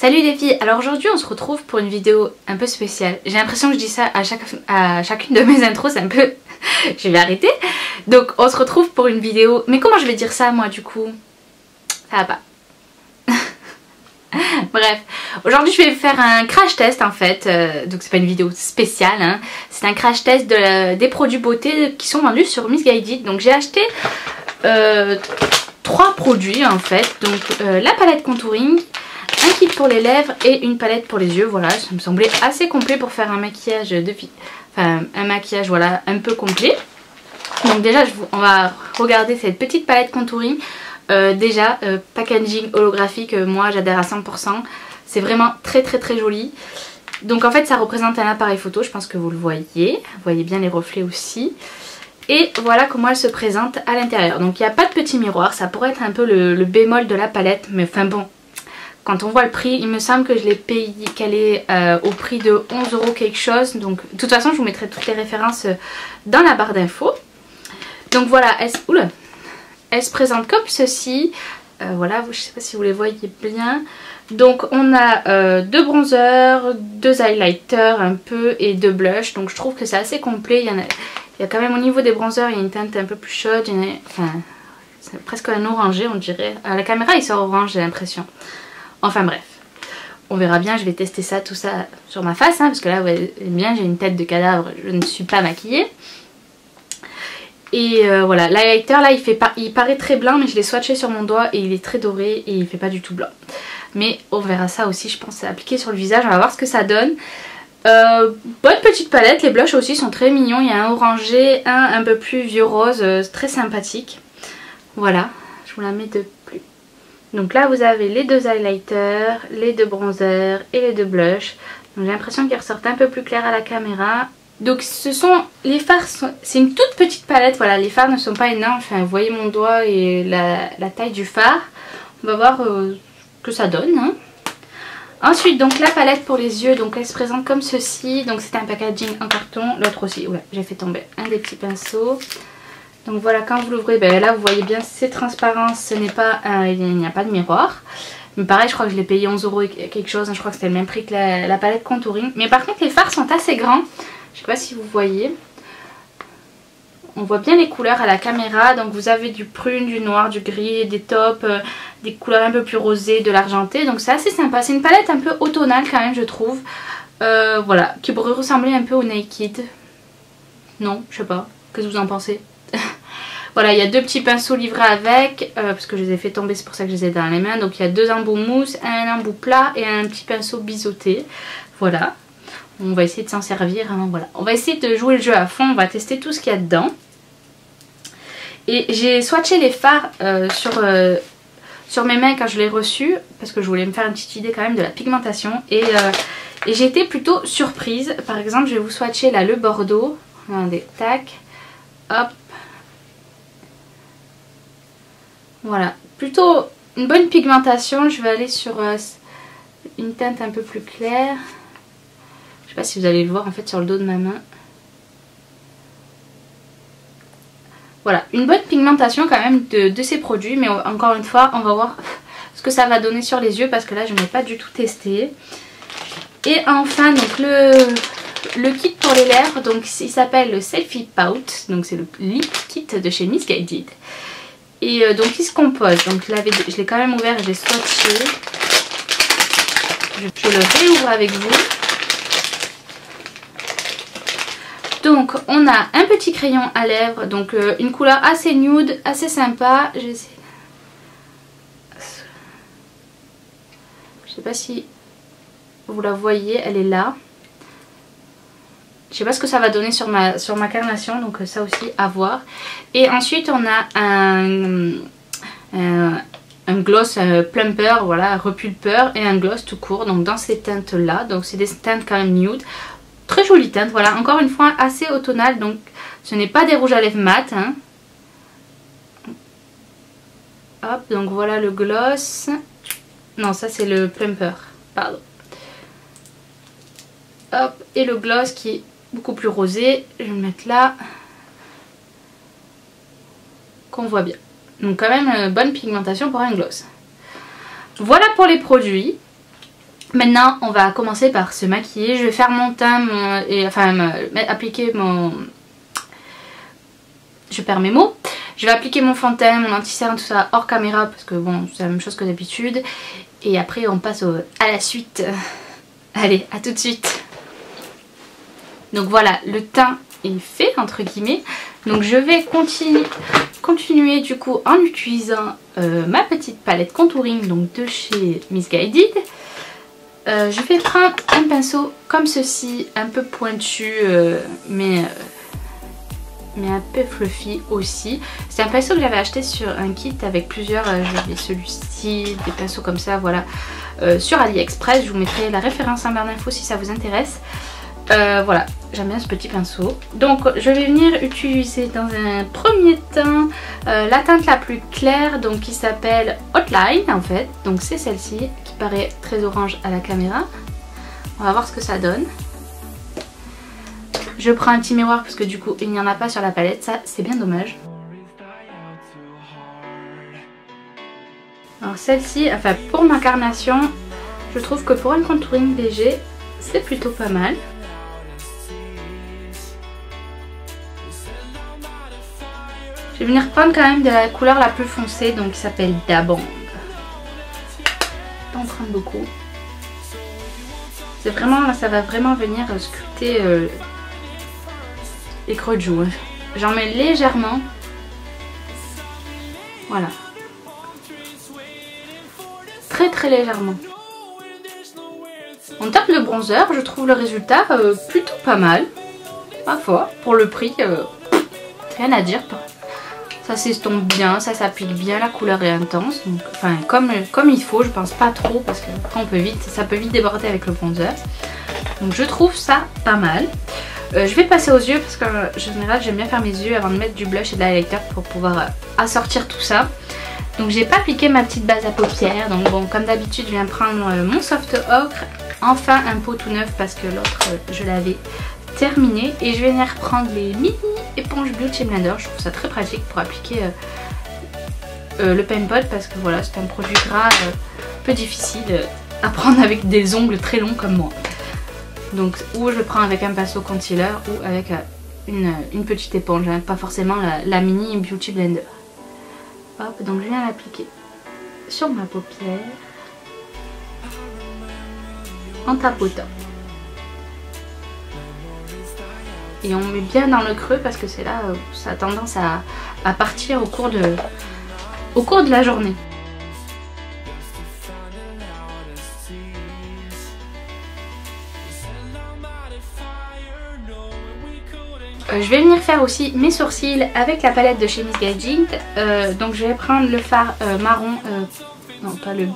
Salut les filles, alors aujourd'hui on se retrouve pour une vidéo un peu spéciale. J'ai l'impression que je dis ça à chacune de mes intros, c'est un peu... je vais arrêter. Donc on se retrouve pour une vidéo... Mais comment je vais dire ça moi du coup? Ça va pas. Bref, aujourd'hui je vais faire un crash test en fait, donc c'est pas une vidéo spéciale, hein. C'est un crash test des produits beauté qui sont vendus sur Missguided. Donc j'ai acheté 3 produits en fait, donc la palette contouring, un kit pour les lèvres et une palette pour les yeux. Voilà, ça me semblait assez complet pour faire un maquillage un maquillage voilà un peu complet. Donc déjà on va regarder cette petite palette contouring. Packaging holographique, moi j'adhère à 100%, c'est vraiment très joli. Donc en fait ça représente un appareil photo, je pense que vous le voyez bien les reflets aussi. Et voilà comment elle se présente à l'intérieur. Donc il n'y a pas de petit miroir, ça pourrait être un peu le bémol de la palette, mais enfin bon, quand on voit le prix, il me semble que je l'ai payé, qu'elle est au prix de 11 € quelque chose. Donc de toute façon je vous mettrai toutes les références dans la barre d'infos. Donc voilà, elle se présente comme ceci, voilà, je ne sais pas si vous les voyez bien. Donc on a 2 bronzers, 2 highlighters un peu et 2 blushs. Donc je trouve que c'est assez complet. Il y a quand même au niveau des bronzers, il y a une teinte un peu plus chaude. Enfin, c'est presque un orangé on dirait. À la caméra il sort orange j'ai l'impression. Enfin bref, on verra bien, je vais tester ça, tout ça sur ma face. Hein, parce que là, ouais, bien j'ai une tête de cadavre, je ne suis pas maquillée. Et voilà, l'highlighter là il paraît très blanc, mais je l'ai swatché sur mon doigt et il est très doré et il fait pas du tout blanc. Mais on verra ça aussi, je pense, appliquer sur le visage, on va voir ce que ça donne. Bonne petite palette, les blushs aussi sont très mignons, il y a un orangé, un peu plus vieux rose, très sympathique. Voilà, je vous la mets de plus. Donc là vous avez les 2 highlighters, les 2 bronzers et les 2 blushs. Donc j'ai l'impression qu'ils ressortent un peu plus clairs à la caméra. Donc ce sont les fards, c'est une toute petite palette, voilà, les fards ne sont pas énormes, enfin vous voyez mon doigt et la taille du fard. On va voir ce que ça donne. Hein. Ensuite donc la palette pour les yeux, donc elle se présente comme ceci, donc c'est un packaging en carton, l'autre aussi, ouais, j'ai fait tomber un des petits pinceaux. Donc voilà, quand vous l'ouvrez, ben là vous voyez bien c'est transparent, ce n'est pas, il n'y a pas de miroir. Mais pareil, je crois que je l'ai payé 11 € et quelque chose, je crois que c'était le même prix que la palette contouring. Mais par contre les fards sont assez grands. Je sais pas si vous voyez. On voit bien les couleurs à la caméra. Donc vous avez du prune, du noir, du gris, des taupes, des couleurs un peu plus rosées, de l'argenté. Donc c'est assez sympa. C'est une palette un peu automnale quand même je trouve. Voilà, qui pourrait ressembler un peu au Naked. Non, je sais pas. Qu'est-ce que vous en pensez? Voilà, il y a 2 petits pinceaux livrés avec. Parce que je les ai fait tomber, c'est pour ça que je les ai dans les mains. Donc il y a 2 embouts mousse, un embout plat et un petit pinceau biseauté. Voilà. On va essayer de s'en servir, hein, voilà. On va essayer de jouer le jeu à fond, on va tester tout ce qu'il y a dedans. Et j'ai swatché les fards sur mes mains quand je l'ai reçu, parce que je voulais me faire une petite idée quand même de la pigmentation. Et j'ai été plutôt surprise. Par exemple, je vais vous swatcher là le Bordeaux. Regardez, tac, hop. Voilà, plutôt une bonne pigmentation. Je vais aller sur une teinte un peu plus claire. Je sais pas si vous allez le voir en fait sur le dos de ma main. Voilà, une bonne pigmentation quand même de ces produits. Mais encore une fois, on va voir ce que ça va donner sur les yeux. Parce que là, je n'ai pas du tout testé. Et enfin, donc le kit pour les lèvres. Donc il s'appelle le Selfie Pout. Donc c'est le lip kit de chez Missguided. Et donc il se compose. Donc je l'ai quand même ouvert et je l'ai swatché. Je le réouvre avec vous. Donc on a un petit crayon à lèvres, donc une couleur assez nude, assez sympa. Je sais pas si vous la voyez, elle est là. Je sais pas ce que ça va donner sur ma carnation, donc ça aussi à voir. Et ensuite on a un gloss plumper, voilà, repulpeur et un gloss tout court, donc dans ces teintes là. Donc c'est des teintes quand même nude. Très jolie teinte, voilà, encore une fois assez automnale, donc ce n'est pas des rouges à lèvres mat. Hein. Hop, donc voilà le gloss. Non, ça c'est le plumper, pardon. Hop, et le gloss qui est beaucoup plus rosé, je vais le mettre là. Qu'on voit bien. Donc quand même bonne pigmentation pour un gloss. Voilà pour les produits. Maintenant on va commencer par se maquiller. Je vais faire mon teint appliquer mon... Je perds mes mots. Je vais appliquer mon fond de teint, mon anti-cerne, tout ça hors caméra parce que bon c'est la même chose que d'habitude. Et après on passe à la suite. Allez, à tout de suite. Donc voilà, le teint est fait entre guillemets. Donc je vais continuer du coup en utilisant ma petite palette contouring donc de chez Missguided. Je vais prendre un pinceau comme ceci, un peu pointu mais un peu fluffy aussi. C'est un pinceau que j'avais acheté sur un kit avec plusieurs, j'avais celui-ci, des pinceaux comme ça, voilà, sur AliExpress. Je vous mettrai la référence en barre d'infos si ça vous intéresse. Voilà, j'aime bien ce petit pinceau. Donc je vais venir utiliser dans un premier temps la teinte la plus claire, donc qui s'appelle Hotline en fait. Donc c'est celle-ci qui paraît très orange à la caméra. On va voir ce que ça donne. Je prends un petit miroir parce que du coup il n'y en a pas sur la palette, ça c'est bien dommage. Alors celle-ci, enfin pour ma carnation, je trouve que pour un contouring léger, c'est plutôt pas mal. Je vais venir prendre quand même de la couleur la plus foncée, donc qui s'appelle Dabong. Pas en prendre beaucoup. C'est vraiment, ça va vraiment venir sculpter les creux de joue. J'en mets légèrement. Voilà. Très très légèrement. En termes de bronzer, je trouve le résultat plutôt pas mal. Ma foi, pour le prix, rien à dire. Ça s'estompe bien, ça s'applique bien, la couleur est intense. Donc, enfin, comme il faut, je pense pas trop parce que ça peut vite déborder avec le bronzer. Donc je trouve ça pas mal. Je vais passer aux yeux parce que en général j'aime bien faire mes yeux avant de mettre du blush et de l'highlighter pour pouvoir assortir tout ça. Donc j'ai pas appliqué ma petite base à paupières. Donc bon, comme d'habitude je viens prendre mon soft ocre. Enfin un pot tout neuf parce que l'autre je l'avais terminé. Et je vais venir prendre les mini éponges Beauty Blender. Je trouve ça très pratique pour appliquer le paint pot parce que voilà, c'est un produit gras un peu difficile à prendre avec des ongles très longs comme moi. Donc ou je prends avec un pinceau concealer ou avec une petite éponge, hein, pas forcément la mini Beauty Blender. Hop, donc je viens l'appliquer sur ma paupière en tapotant. Et on met bien dans le creux parce que c'est là où ça a tendance à partir au cours de la journée. Je vais venir faire aussi mes sourcils avec la palette de chez Missguided. Donc je vais prendre le fard marron, non pas le,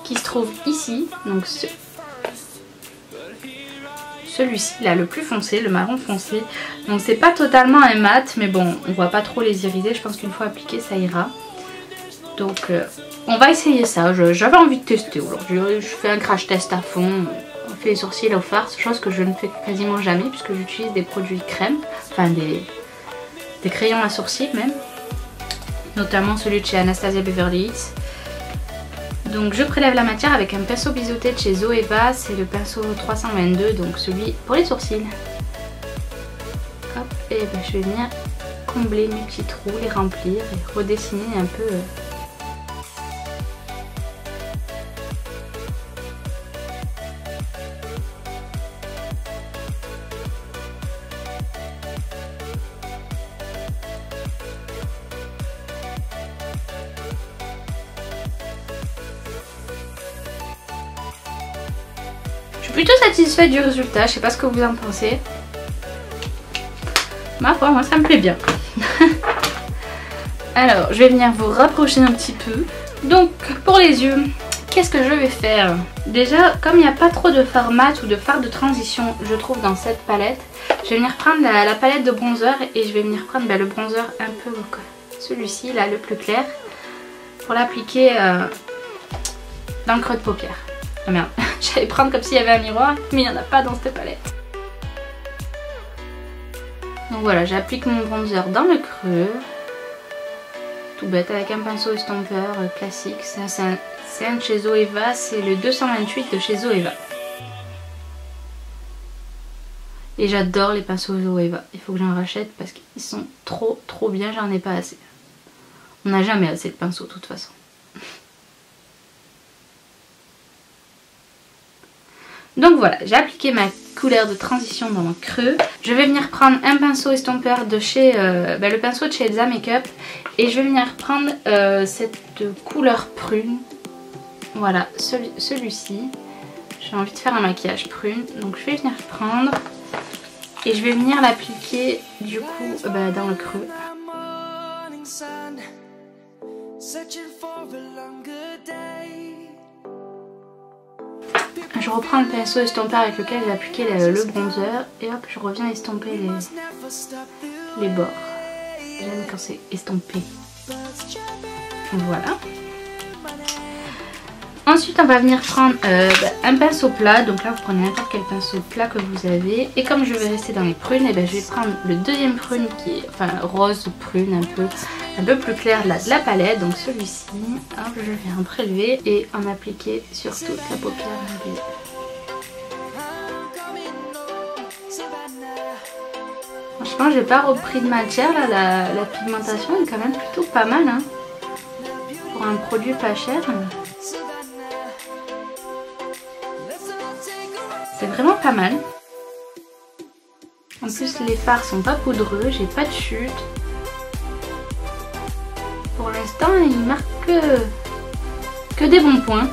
qui se trouve ici. Donc celui-ci là, le plus foncé, le marron foncé. Donc c'est pas totalement un mat, mais bon, on voit pas trop les irisés. Je pense qu'une fois appliqué, ça ira. Donc on va essayer ça. J'avais envie de tester aujourd'hui. Je fais un crash test à fond. On fait les sourcils au fard, chose que je ne fais quasiment jamais puisque j'utilise des produits crème, enfin des crayons à sourcils même, notamment celui de chez Anastasia Beverly Hills. Donc je prélève la matière avec un pinceau biseauté de chez Zoeva, c'est le pinceau 322, donc celui pour les sourcils. Hop, et ben, je vais venir combler mes petits trous, les remplir et redessiner un peu. Je suis plutôt satisfaite du résultat, je sais pas ce que vous en pensez. Ma foi, moi ça me plaît bien. Alors, je vais venir vous rapprocher un petit peu. Donc, pour les yeux, qu'est-ce que je vais faire? Déjà, comme il n'y a pas trop de fard mat ou de fard de transition, je trouve, dans cette palette, je vais venir prendre la palette de bronzer et je vais venir prendre le bronzer un peu, celui-ci, là, le plus clair, pour l'appliquer dans le creux de paupière. Oh merde, j'allais prendre comme s'il y avait un miroir, mais il n'y en a pas dans cette palette. Donc voilà, j'applique mon bronzer dans le creux. tout bête avec un pinceau estompeur classique. C'est un de chez Zoeva, c'est le 228 de chez Zoeva. Et j'adore les pinceaux Zoeva, il faut que j'en rachète parce qu'ils sont trop bien, j'en ai pas assez. On n'a jamais assez de pinceaux de toute façon. Donc voilà, j'ai appliqué ma couleur de transition dans mon creux. Je vais venir prendre un pinceau estompeur de chez le pinceau de chez Elsa Makeup et je vais venir prendre cette couleur prune. Voilà, celui-ci. J'ai envie de faire un maquillage prune, donc je vais venir prendre et je vais venir l'appliquer du coup dans le creux. Je reprends le pinceau estompeur avec lequel j'ai appliqué le bronzer et hop, je reviens estomper les bords. J'aime quand c'est estompé. Voilà. Ensuite, on va venir prendre un pinceau plat. Donc là, vous prenez n'importe quel pinceau plat que vous avez. Et comme je vais rester dans les prunes, je vais prendre le deuxième prune qui est rose prune, un peu plus clair de la palette. Donc celui-ci, je viens en prélever et en appliquer sur toute la paupière. Franchement, j'ai pas repris de matière là. La pigmentation est quand même plutôt pas mal hein, pour un produit pas cher. C'est vraiment pas mal. En plus les fards sont pas poudreux, j'ai pas de chute. Pour l'instant il marque que des bons points.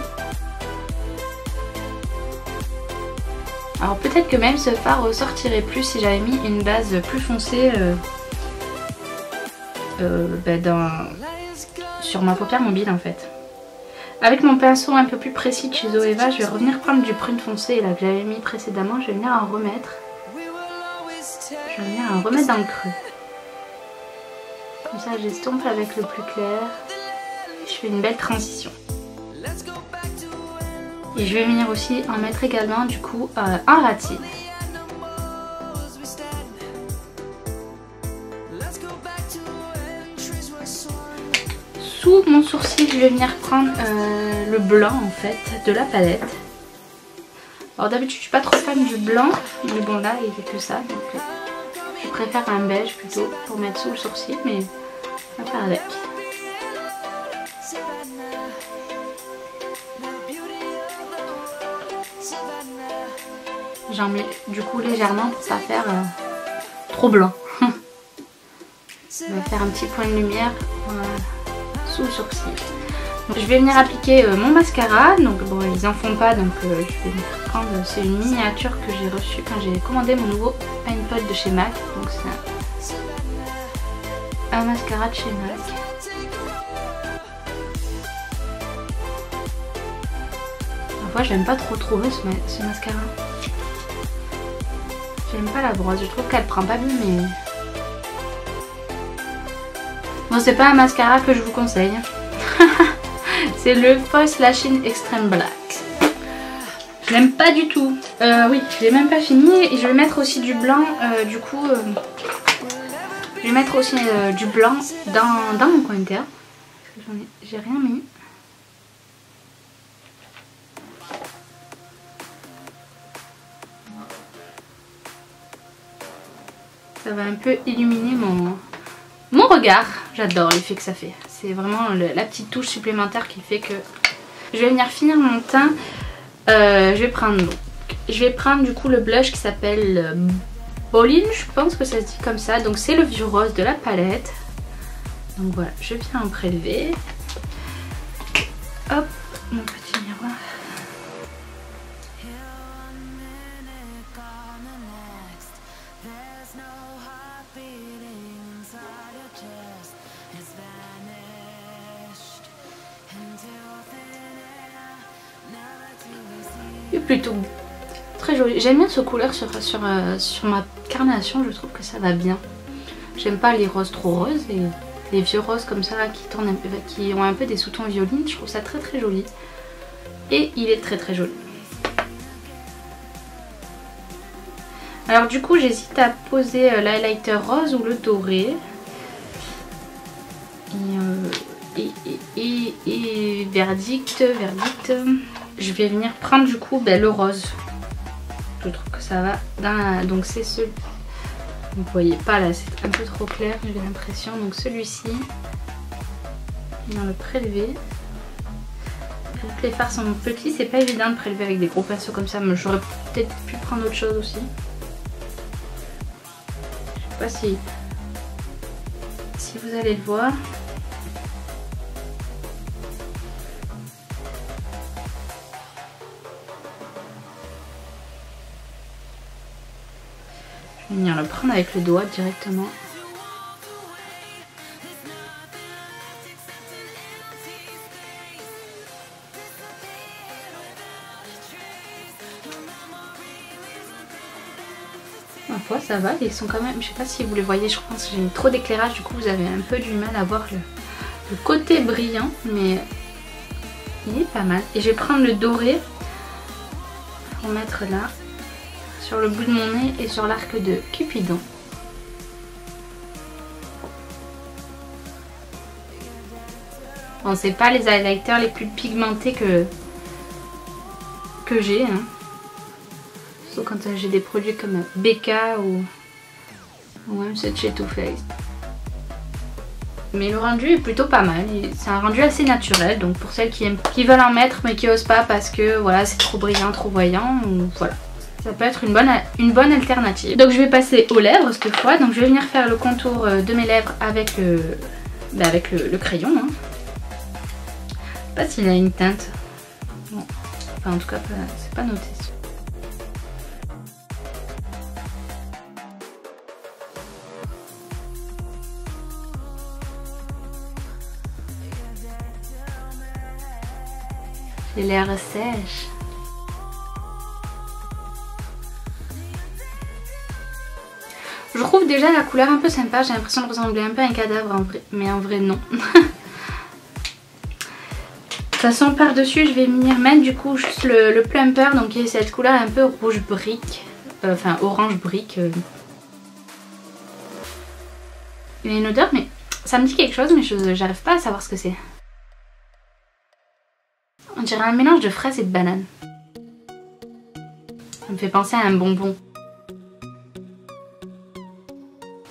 Alors peut-être que même ce fard ressortirait plus si j'avais mis une base plus foncée sur ma paupière mobile en fait. Avec mon pinceau un peu plus précis de chez Zoeva, je vais revenir prendre du prune foncé là, que j'avais mis précédemment. Je vais venir en remettre. Je vais venir en remettre dans le creux. Comme ça j'estompe avec le plus clair. Je fais une belle transition. Et je vais venir aussi en mettre également du coup en ratine. Sous mon sourcil, je vais venir prendre le blanc en fait de la palette. Alors d'habitude je suis pas trop fan du blanc, mais bon là il fait que ça, donc je préfère un beige plutôt pour mettre sous le sourcil, mais on va faire avec. J'en mets du coup légèrement pour pas faire trop blanc. On va faire un petit point de lumière sous le sourcil. Donc, je vais venir appliquer mon mascara. Donc bon, ils en font pas, donc je vais venir prendre. C'est une miniature que j'ai reçue quand j'ai commandé mon nouveau Paint Pot de chez MAC. Donc c'est un mascara de chez MAC. Parfois j'aime pas trop trouver ce mascara. J'aime pas la brosse, je trouve qu'elle prend pas bien mais... Bon, c'est pas un mascara que je vous conseille. C'est le False Lashes Extreme Black. Je l'aime pas du tout. Oui, je l'ai même pas fini. Et je vais mettre aussi du blanc. Du coup, je vais mettre aussi du blanc dans mon coin interne. Parce que j'ai rien mis. Ça va un peu illuminer mon regard. J'adore l'effet que ça fait. C'est vraiment la petite touche supplémentaire qui fait que... Je vais venir finir mon teint. Je vais prendre du coup le blush qui s'appelle Bolin, je pense que ça se dit comme ça. Donc c'est le vieux rose de la palette. Donc voilà, je viens en prélever. Hop, mon petit miroir. Et plutôt très joli. J'aime bien ce couleur sur ma carnation, je trouve que ça va bien. J'aime pas les roses trop roses et les vieux roses comme ça qui ont un peu des sous-tons violines. Je trouve ça très très joli. Et il est très très joli. Alors du coup j'hésite à poser l'highlighter rose ou le doré. Et verdict, je vais venir prendre du coup le rose. Je trouve que ça va dans donc c'est ce, vous voyez pas là, c'est un peu trop clair, j'ai l'impression. Donc celui-ci, on va le prélever. Les fards sont petits, c'est pas évident de prélever avec des gros pinceaux comme ça, mais j'aurais peut-être pu prendre autre chose aussi. Je sais pas si vous allez le voir. Je vais venir le prendre avec le doigt directement. Ma foi, ça va, ils sont quand même, je sais pas si vous les voyez, je pense que j'ai mis trop d'éclairage, du coup vous avez un peu du mal à voir le côté brillant, mais il est pas mal. Et je vais prendre le doré pour mettre là, sur le bout de mon nez et sur l'arc de Cupidon. Bon, c'est pas les highlighters les plus pigmentés que j'ai, hein. Sauf quand j'ai des produits comme Becca ou même ce chez Too Faced. Mais le rendu est plutôt pas mal. C'est un rendu assez naturel, donc pour celles qui veulent en mettre mais qui osent pas parce que voilà, c'est trop brillant, trop voyant, voilà. Ça peut être une bonne alternative. Donc je vais passer aux lèvres cette fois. Donc je vais venir faire le contour de mes lèvres avec le crayon. Hein. Je sais pas s'il a une teinte. Bon. Enfin en tout cas, c'est pas noté. J'ai l'air sèche. Je trouve déjà la couleur un peu sympa, j'ai l'impression de ressembler un peu à un cadavre en vrai, mais en vrai non. De toute façon par dessus je vais venir mettre du coup juste le plumper, donc il y a cette couleur un peu rouge brique, enfin orange brique. Il y a une odeur mais ça me dit quelque chose mais j'arrive pas à savoir ce que c'est. On dirait un mélange de fraises et de bananes. Ça me fait penser à un bonbon.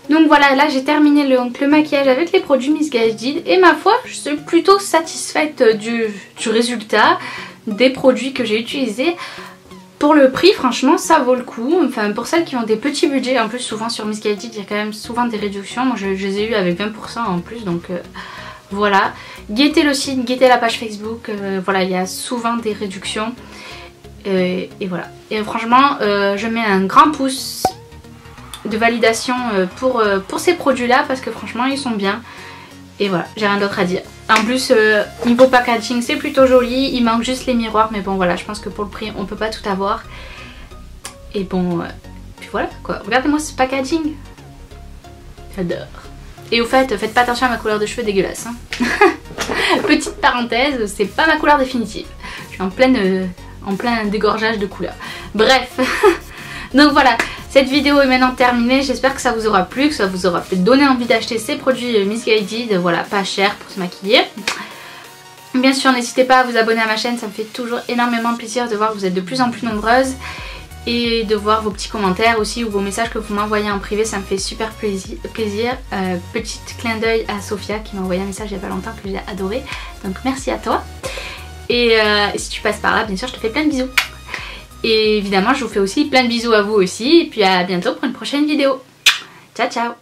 Donc voilà, là j'ai terminé le maquillage avec les produits Missguided et ma foi, je suis plutôt satisfaite du résultat des produits que j'ai utilisés. Pour le prix, franchement, ça vaut le coup. Enfin, pour celles qui ont des petits budgets, en plus souvent sur Missguided, il y a quand même souvent des réductions. Moi je les ai eu avec 20% en plus, donc voilà. Guettez le site, guettez la page Facebook, voilà, il y a souvent des réductions. Et voilà. Et franchement, je mets un grand pouce de validation pour ces produits là parce que franchement ils sont bien et voilà, j'ai rien d'autre à dire. En plus niveau packaging c'est plutôt joli, il manque juste les miroirs mais bon voilà, je pense que pour le prix on peut pas tout avoir et bon puis voilà quoi, regardez-moi ce packaging, j'adore. Et au fait, faites pas attention à ma couleur de cheveux dégueulasse hein. Petite parenthèse, c'est pas ma couleur définitive, je suis en plein dégorgeage de couleurs, bref. Donc voilà, cette vidéo est maintenant terminée, j'espère que ça vous aura plu, que ça vous aura peut-être donné envie d'acheter ces produits Missguided, voilà, pas cher pour se maquiller. Bien sûr, n'hésitez pas à vous abonner à ma chaîne, ça me fait toujours énormément plaisir de voir que vous êtes de plus en plus nombreuses et de voir vos petits commentaires aussi ou vos messages que vous m'envoyez en privé, ça me fait super plaisir. Petit clin d'œil à Sophia qui m'a envoyé un message il n'y a pas longtemps que j'ai adoré, donc merci à toi. Et si tu passes par là, bien sûr, je te fais plein de bisous. Et évidemment je vous fais aussi plein de bisous à vous aussi. Et puis à bientôt pour une prochaine vidéo. Ciao ciao.